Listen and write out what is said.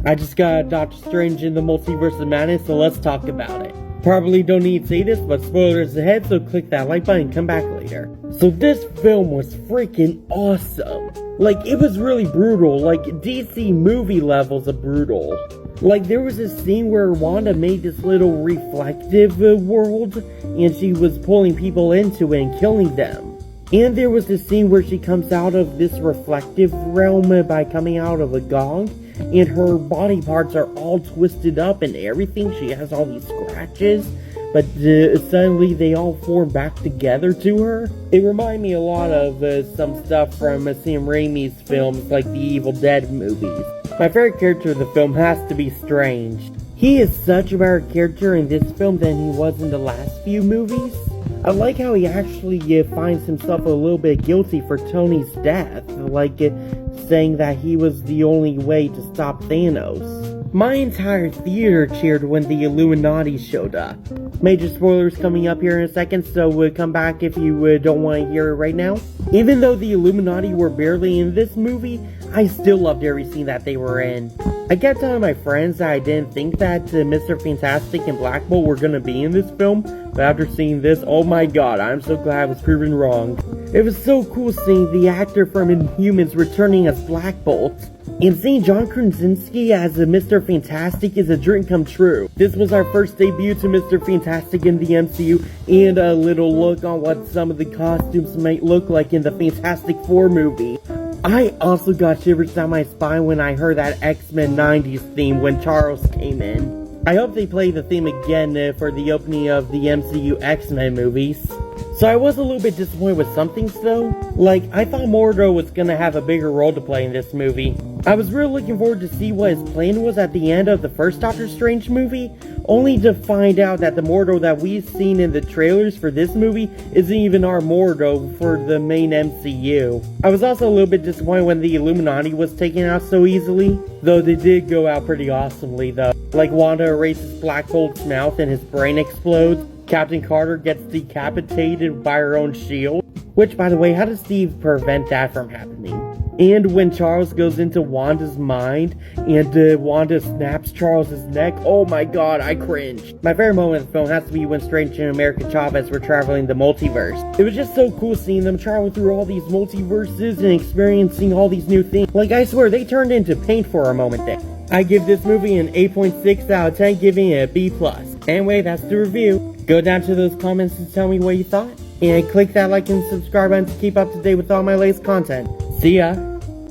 I just got Doctor Strange in the Multiverse of Madness, so let's talk about it. Probably don't need to say this, but spoilers ahead, so click that like button and come back later. So this film was freaking awesome. Like, it was really brutal, like DC movie levels of brutal. Like, there was a scene where Wanda made this little reflective world, and she was pulling people into it and killing them. And there was this scene where she comes out of this reflective realm by coming out of a gong, and her body parts are all twisted up and everything. She has all these scratches, but suddenly they all form back together to her. It reminded me a lot of some stuff from Sam Raimi's films, like the Evil Dead movies. My favorite character of the film has to be Strange. He is such a better character in this film than he was in the last few movies. I like how he actually finds himself a little bit guilty for Tony's death, like saying that he was the only way to stop Thanos. My entire theater cheered when the Illuminati showed up. Major spoilers coming up here in a second, so come back if you don't want to hear it right now. Even though the Illuminati were barely in this movie, I still loved every scene that they were in. I kept telling my friends that I didn't think that Mr. Fantastic and Black Bolt were gonna be in this film, but after seeing this, oh my god, I'm so glad I was proven wrong. It was so cool seeing the actor from Inhumans returning as Black Bolt. And seeing John Krasinski as Mr. Fantastic is a dream come true. This was our first debut to Mr. Fantastic in the MCU, and a little look on what some of the costumes might look like in the Fantastic Four movie. I also got shivers down my spine when I heard that X-Men 90s theme when Charles came in. I hope they play the theme again for the opening of the MCU X-Men movies. So I was a little bit disappointed with some things though. Like, I thought Mordo was gonna have a bigger role to play in this movie. I was really looking forward to see what his plan was at the end of the first Doctor Strange movie, only to find out that the Mordo that we've seen in the trailers for this movie isn't even our Mordo for the main MCU. I was also a little bit disappointed when the Illuminati was taken out so easily, though they did go out pretty awesomely though. Like, Wanda erases Black Bolt's mouth and his brain explodes. Captain Carter gets decapitated by her own shield. Which, by the way, how does Steve prevent that from happening? And when Charles goes into Wanda's mind and Wanda snaps Charles' neck, oh my god, I cringe. My favorite moment of the film has to be when Strange and America Chavez were traveling the multiverse. It was just so cool seeing them travel through all these multiverses and experiencing all these new things. Like, I swear, they turned into paint for a moment there. I give this movie an 8.6 out of 10, giving it a B+. Anyway, that's the review. Go down to those comments and tell me what you thought. And click that like and subscribe button to keep up to date with all my latest content. See ya!